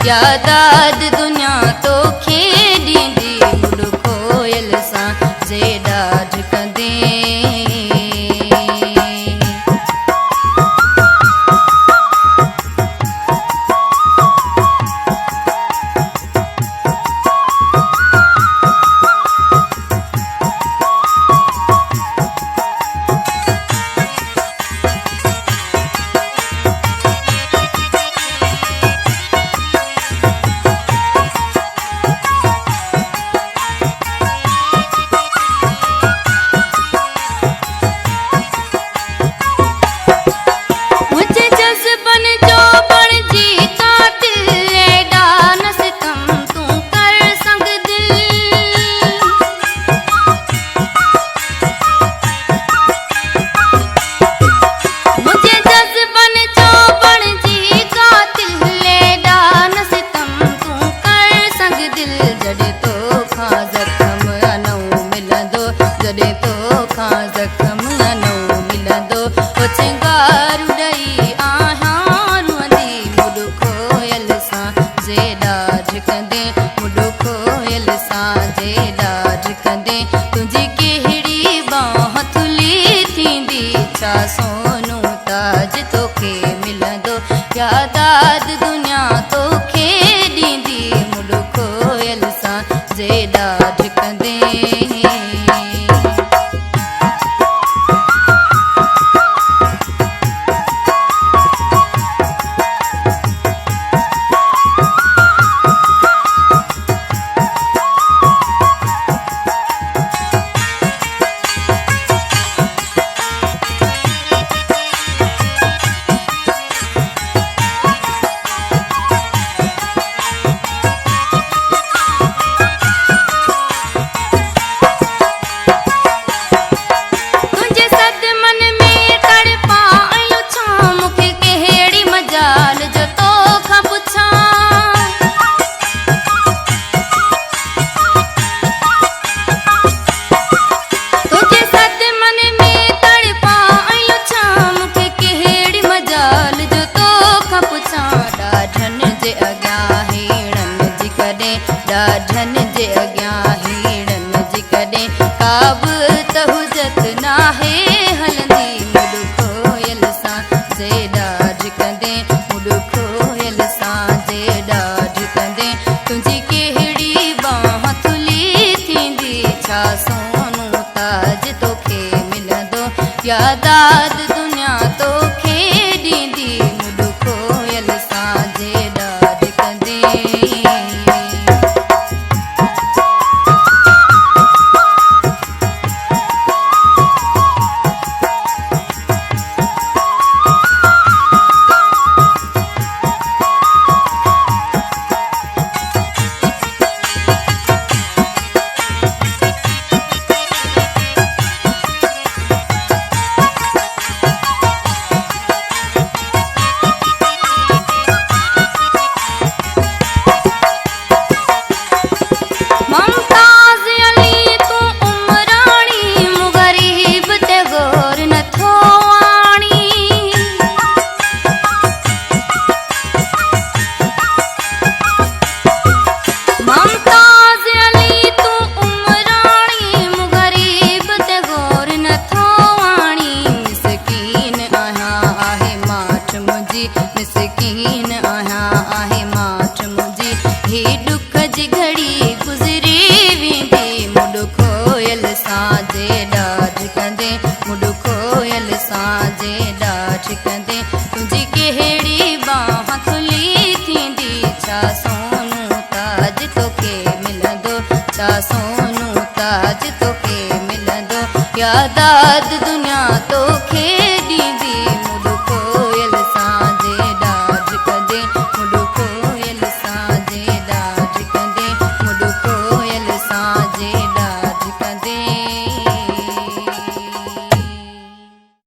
यादाद दुनिया तो खेड़ी दी मुड़ कोयल सा जेड़ा झकंदे सोनू ताज तोखे मिलंदो यादाद दुनिया तोखे ॾींदी मुड़ कोयल सां जेड़ा झकंदे ॾाढन जे अॻियां हीड़न जी कॾहिं काब त हुजत नाहे हलंदी मुड़ कोयल सां जेड़ा झकंदे मुड़ कोयल सां जेड़ा झकंदे तुंहिंजी कहिड़ी बांह थुली थींदी छा सोनू ताज तोखे मिलंदो यादाद दुनिया तोखे ॾींदी मुड़ कोयल सां जेड़ा झकंदे मिसकीन आहियां आहे माठ मुंहिंजी ही ॾुख जी घड़ी गुज़री वेंदी मुड़ कोयल सां जेड़ा झकंदे मुड़ कोयल सां जेड़ा झकंदे तुंहिंजी कहिड़ी बांह थुली थींदी छा सोनू ताज तोखे मिलंदो छा सोनू ताज तोखे मिलंदो यादाद दुनिया